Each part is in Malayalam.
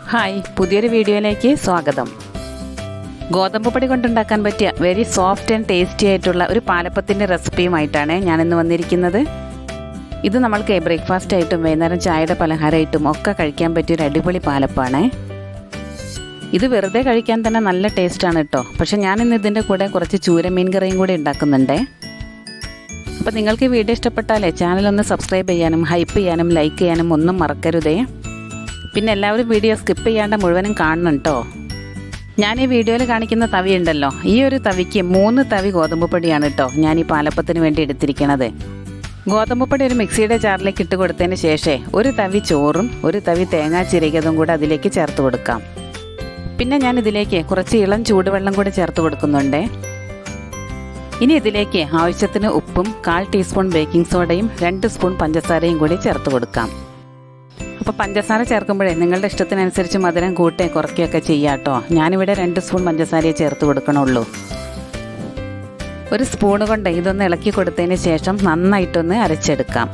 ഹായ്, പുതിയൊരു വീഡിയോയിലേക്ക് സ്വാഗതം. ഗോതമ്പ് പൊടി കൊണ്ടുണ്ടാക്കാൻ പറ്റിയ വെരി സോഫ്റ്റ് ആൻഡ് ടേസ്റ്റി ആയിട്ടുള്ള ഒരു പാലപ്പത്തിൻ്റെ റെസിപ്പിയുമായിട്ടാണ് ഞാനിന്ന് വന്നിരിക്കുന്നത്. ഇത് നമ്മൾക്ക് ബ്രേക്ക്ഫാസ്റ്റ് ആയിട്ടും വൈകുന്നേരം ചായയുടെ പലഹാരമായിട്ടും ഒക്കെ കഴിക്കാൻ പറ്റിയൊരു അടിപൊളി പാലപ്പമാണ്. ഇത് വെറുതെ കഴിക്കാൻ തന്നെ നല്ല ടേസ്റ്റാണ് കേട്ടോ. പക്ഷേ ഞാനിന്ന് ഇതിൻ്റെ കൂടെ കുറച്ച് ചൂരമീൻ കറിയും കൂടി ഉണ്ടാക്കുന്നുണ്ട്. അപ്പോൾ നിങ്ങൾക്ക് ഈ വീഡിയോ ഇഷ്ടപ്പെട്ടാലേ ചാനലൊന്ന് സബ്സ്ക്രൈബ് ചെയ്യാനും ഹൈപ്പ് ചെയ്യാനും ലൈക്ക് ചെയ്യാനും ഒന്നും മറക്കരുതേ. പിന്നെ എല്ലാവരും വീഡിയോ സ്കിപ്പ് ചെയ്യാണ്ട് മുഴുവനും കാണണം കേട്ടോ. ഞാൻ ഈ വീഡിയോയിൽ കാണിക്കുന്ന തവി ഉണ്ടല്ലോ, ഈ ഒരു തവിക്ക് 3 തവി ഗോതമ്പ് പൊടിയാണ് കേട്ടോ ഞാൻ ഈ പാലപ്പത്തിന് വേണ്ടി എടുത്തിരിക്കുന്നത്. ഗോതമ്പ് പൊടി ഒരു മിക്സിയുടെ ജാറിലേക്ക് ഇട്ട് കൊടുത്തതിന് ശേഷം 1 തവി ചോറും 1 തവി തേങ്ങാ ചിരകിയതും കൂടെ അതിലേക്ക് ചേർത്ത് കൊടുക്കാം. പിന്നെ ഞാൻ ഇതിലേക്ക് കുറച്ച് ഇളം ചൂടുവെള്ളം കൂടി ചേർത്ത് കൊടുക്കുന്നുണ്ട്. ഇനി ഇതിലേക്ക് ആവശ്യത്തിന് ഉപ്പും 1/4 ടീസ്പൂൺ ബേക്കിംഗ് സോഡയും 2 സ്പൂൺ പഞ്ചസാരയും കൂടി ചേർത്ത് കൊടുക്കാം. അപ്പോൾ പഞ്ചസാര ചേർക്കുമ്പോഴേ നിങ്ങളുടെ ഇഷ്ടത്തിനനുസരിച്ച് മധുരം കൂട്ടുകയും കുറയ്ക്കുകയൊക്കെ ചെയ്യാം കേട്ടോ. ഞാനിവിടെ 2 സ്പൂൺ പഞ്ചസാരയെ ചേർത്ത് കൊടുക്കണുള്ളൂ. 1 സ്പൂൺ കൊണ്ട് ഇതൊന്ന് ഇളക്കി കൊടുത്തതിന് ശേഷം നന്നായിട്ടൊന്ന് അരച്ചെടുക്കാം.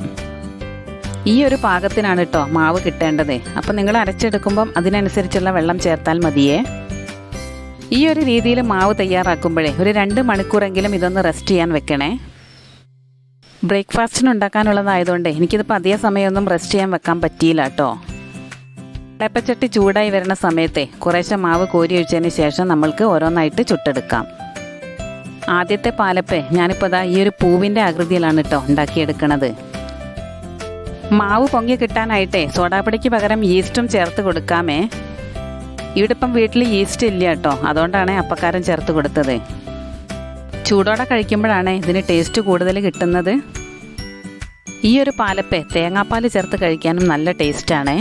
ഈ ഒരു പാകത്തിനാണ് കേട്ടോ മാവ് കിട്ടേണ്ടത്. അപ്പോൾ നിങ്ങൾ അരച്ചെടുക്കുമ്പം അതിനനുസരിച്ചുള്ള വെള്ളം ചേർത്താൽ മതിയേ. ഈ ഒരു രീതിയിൽ മാവ് തയ്യാറാക്കുമ്പോഴേ ഒരു 2 മണിക്കൂറെങ്കിലും ഇതൊന്ന് റെസ്റ്റ് ചെയ്യാൻ വെക്കണേ. ബ്രേക്ക്ഫാസ്റ്റിന് ഉണ്ടാക്കാനുള്ളതായതുകൊണ്ട് എനിക്കിതിപ്പോൾ അധിക സമയമൊന്നും റെസ്റ്റ് ചെയ്യാൻ വെക്കാൻ പറ്റിയില്ല കേട്ടോ. വെള്ളപ്പച്ചട്ടി ചൂടായി വരുന്ന സമയത്തെ കുറേശ്ശെ മാവ് കോരി ഒഴിച്ചതിന് ശേഷം നമ്മൾക്ക് ഓരോന്നായിട്ട് ചുട്ടെടുക്കാം. ആദ്യത്തെ പാലപ്പേ ഞാനിപ്പോൾ ഈ ഒരു പൂവിൻ്റെ ആകൃതിയിലാണ് കേട്ടോ ഉണ്ടാക്കിയെടുക്കണത്. മാവ് പൊങ്ങി കിട്ടാനായിട്ടേ സോഡാപ്പൊടിക്ക് പകരം ഈസ്റ്റും ചേർത്ത് കൊടുക്കാമേ. ഇവിടെ ഇപ്പം വീട്ടിൽ ഈസ്റ്റ് ഇല്ല കേട്ടോ, അതുകൊണ്ടാണ് അപ്പക്കാരം ചേർത്ത് കൊടുത്തത്. ചൂടോടെ കഴിക്കുമ്പോഴാണ് ഇതിന് ടേസ്റ്റ് കൂടുതൽ കിട്ടുന്നത്. ഈ ഒരു പാലപ്പേ തേങ്ങാപ്പാൽ ചേർത്ത് കഴിക്കാനും നല്ല ടേസ്റ്റാണ്.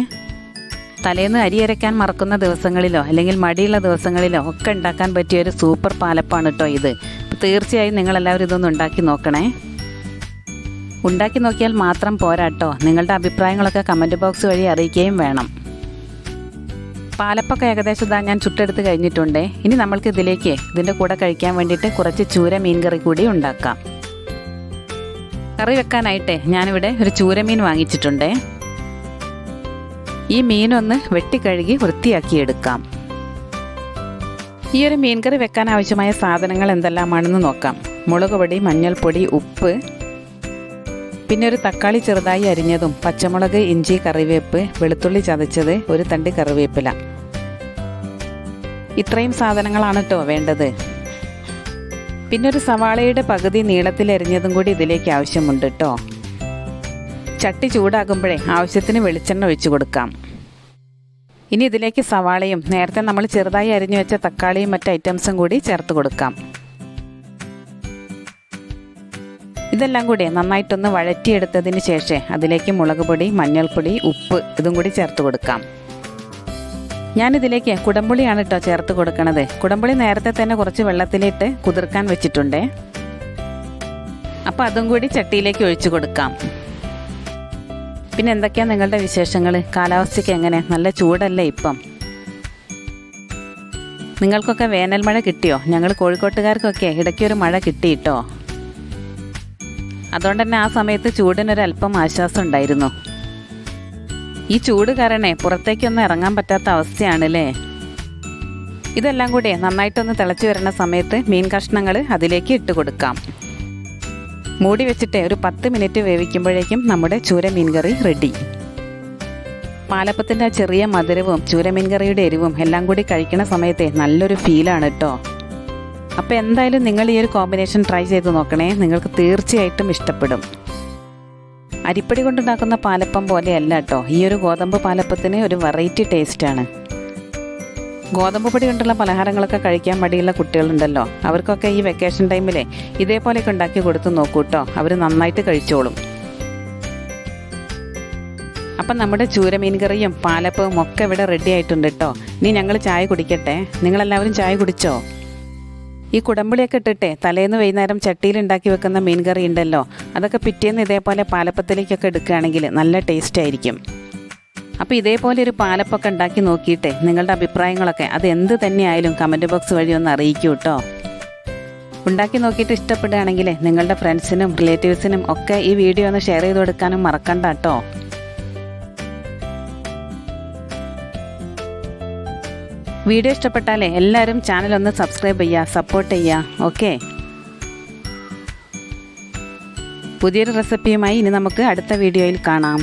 തലേന്ന് അരി അരയ്ക്കാൻ മറക്കുന്ന ദിവസങ്ങളിലോ അല്ലെങ്കിൽ മടിയുള്ള ദിവസങ്ങളിലോ ഒക്കെ ഉണ്ടാക്കാൻ പറ്റിയ ഒരു സൂപ്പർ പാലപ്പാണ് കേട്ടോ ഇത്. തീർച്ചയായും നിങ്ങളെല്ലാവരും ഇതൊന്ന് ഉണ്ടാക്കി നോക്കണേ. ഉണ്ടാക്കി നോക്കിയാൽ മാത്രം പോരാട്ടോ, നിങ്ങളുടെ അഭിപ്രായങ്ങളൊക്കെ കമൻറ്റ് ബോക്സ് വഴി അറിയിക്കുകയും വേണം. പാലപ്പൊക്കെ ഏകദേശം ഞാൻ ചുട്ടെടുത്ത് കഴിഞ്ഞിട്ടുണ്ട്. ഇനി നമ്മൾക്ക് ഇതിൻ്റെ കൂടെ കഴിക്കാൻ വേണ്ടിയിട്ട് കുറച്ച് ചൂര മീൻ കറി കൂടി ഉണ്ടാക്കാം. കറി വെക്കാനായിട്ട് ഞാനിവിടെ ഒരു ചൂരമീൻ വാങ്ങിച്ചിട്ടുണ്ട്. ഈ മീനൊന്ന് വെട്ടിക്കഴുകി വൃത്തിയാക്കി എടുക്കാം. ഈ ഒരു മീൻ കറി വെക്കാൻ ആവശ്യമായ സാധനങ്ങൾ എന്തെല്ലാമാണെന്ന് നോക്കാം. മുളക് പൊടി, മഞ്ഞൾപ്പൊടി, ഉപ്പ്, പിന്നെ ഒരു തക്കാളി ചെറുതായി അരിഞ്ഞതും, പച്ചമുളക്, ഇഞ്ചി, കറിവേപ്പ്, വെളുത്തുള്ളി ചതച്ചത്, 1 തണ്ട് കറിവേപ്പില. ഇത്രയും സാധനങ്ങളാണ് കേട്ടോ വേണ്ടത്. പിന്നെ ഒരു സവാളയുടെ പകുതി നീളത്തിൽ അരിഞ്ഞതും കൂടി ഇതിലേക്ക് ആവശ്യമുണ്ട് കേട്ടോ. ചട്ടി ചൂടാകുമ്പോഴേ ആവശ്യത്തിന് വെളിച്ചെണ്ണ ഒഴിച്ചു കൊടുക്കാം. ഇനി ഇതിലേക്ക് സവാളയും നേരത്തെ നമ്മൾ ചെറുതായി അരിഞ്ഞു വെച്ച തക്കാളിയും മറ്റ് ഐറ്റംസും കൂടി ചേർത്ത് കൊടുക്കാം. ഇതെല്ലാം കൂടി നന്നായിട്ടൊന്ന് വഴറ്റിയെടുത്തതിന് ശേഷം അതിലേക്ക് മുളക് പൊടി, മഞ്ഞൾപ്പൊടി, ഉപ്പ് ഇതും കൂടി ചേർത്ത് കൊടുക്കാം. ഞാനിതിലേക്ക് കുടംപുളിയാണ് കേട്ടോ ചേർത്ത് കൊടുക്കണത്. കുടംപുളി നേരത്തെ തന്നെ കുറച്ച് വെള്ളത്തിലിട്ട് കുതിർക്കാൻ വെച്ചിട്ടുണ്ട്. അപ്പോൾ അതും കൂടി ചട്ടിയിലേക്ക് ഒഴിച്ചു കൊടുക്കാം. പിന്നെ എന്തൊക്കെയാണ് നിങ്ങളുടെ വിശേഷങ്ങൾ? കാലാവസ്ഥയ്ക്ക് എങ്ങനെ? നല്ല ചൂടല്ലേ ഇപ്പം? നിങ്ങൾക്കൊക്കെ വേനൽ മഴ കിട്ടിയോ? ഞങ്ങൾ കോഴിക്കോട്ടുകാർക്കൊക്കെ ഇടയ്ക്കൊരു മഴ കിട്ടിയിട്ടോ. അതുകൊണ്ട് തന്നെ ആ സമയത്ത് ചൂടിനൊരല്പം ആശ്വാസം ഉണ്ടായിരുന്നു. ഈ ചൂട് കാരണേ പുറത്തേക്കൊന്നും ഇറങ്ങാൻ പറ്റാത്ത അവസ്ഥയാണല്ലേ. ഇതെല്ലാം കൂടി നന്നായിട്ടൊന്ന് തിളച്ച് വരുന്ന സമയത്ത് മീൻ കഷ്ണങ്ങൾ അതിലേക്ക് ഇട്ട് കൊടുക്കാം. മൂടി വെച്ചിട്ട് ഒരു 10 മിനിറ്റ് വേവിക്കുമ്പോഴേക്കും നമ്മുടെ ചൂരമീൻ കറി റെഡി. പാലപ്പത്തിൻ്റെ ചെറിയ മധുരവും ചൂരമീൻ കറിയുടെ എരിവും എല്ലാം കൂടി കഴിക്കുന്ന സമയത്തെ നല്ലൊരു ഫീലാണ് കേട്ടോ. അപ്പോൾ എന്തായാലും നിങ്ങൾ ഈ ഒരു കോമ്പിനേഷൻ ട്രൈ ചെയ്ത് നോക്കണേ, നിങ്ങൾക്ക് തീർച്ചയായിട്ടും ഇഷ്ടപ്പെടും. അരിപ്പൊടി കൊണ്ടുണ്ടാക്കുന്ന പാലപ്പം പോലെയല്ല കേട്ടോ ഈ ഒരു ഗോതമ്പ് പാലപ്പത്തിന് ഒരു വെറൈറ്റി ടേസ്റ്റാണ്. ഗോതമ്പ് പൊടി കൊണ്ടുള്ള പലഹാരങ്ങളൊക്കെ കഴിക്കാൻ മടിയുള്ള കുട്ടികളുണ്ടല്ലോ, അവർക്കൊക്കെ ഈ വെക്കേഷൻ ടൈമിലെ ഇതേപോലെയൊക്കെ ഉണ്ടാക്കി കൊടുത്ത് നോക്കൂ കേട്ടോ, അവർ നന്നായിട്ട് കഴിച്ചോളും. അപ്പം നമ്മുടെ ചൂരമീൻ കറിയും പാലപ്പവും ഒക്കെ ഇവിടെ റെഡി ആയിട്ടുണ്ട് കേട്ടോ. ഇനി ഞങ്ങൾ ചായ കുടിക്കട്ടെ. നിങ്ങളെല്ലാവരും ചായ കുടിച്ചോ? ഈ കുടംപുളിയൊക്കെ ഇട്ടിട്ട് തലേന്ന് വൈകുന്നേരം ചട്ടിയിൽ ഉണ്ടാക്കി വെക്കുന്ന മീൻ കറി ഉണ്ടല്ലോ, അതൊക്കെ പിറ്റേന്ന് ഇതേപോലെ പാലപ്പത്തിലേക്കൊക്കെ എടുക്കുകയാണെങ്കിൽ നല്ല ടേസ്റ്റ് ആയിരിക്കും. അപ്പോൾ ഇതേപോലെ ഒരു പാലപ്പൊക്കെ ഉണ്ടാക്കി നോക്കിയിട്ട് നിങ്ങളുടെ അഭിപ്രായങ്ങളൊക്കെ അത് എന്ത് തന്നെയായാലും കമൻറ്റ് ബോക്സ് വഴി ഒന്ന് അറിയിക്കൂ കേട്ടോ. ഉണ്ടാക്കി നോക്കിയിട്ട് ഇഷ്ടപ്പെടുകയാണെങ്കിൽ നിങ്ങളുടെ ഫ്രണ്ട്സിനും റിലേറ്റീവ്സിനും ഒക്കെ ഈ വീഡിയോ ഒന്ന് ഷെയർ ചെയ്ത് കൊടുക്കാനും മറക്കണ്ട കേട്ടോ. വീഡിയോ ഇഷ്ടപ്പെട്ടാലേ എല്ലാവരും ചാനൽ ഒന്ന് സബ്സ്ക്രൈബ് ചെയ്യുക, സപ്പോർട്ട് ചെയ്യുക. ഓക്കെ, പുതിയൊരു റെസിപ്പിയുമായി ഇനി നമുക്ക് അടുത്ത വീഡിയോയിൽ കാണാം.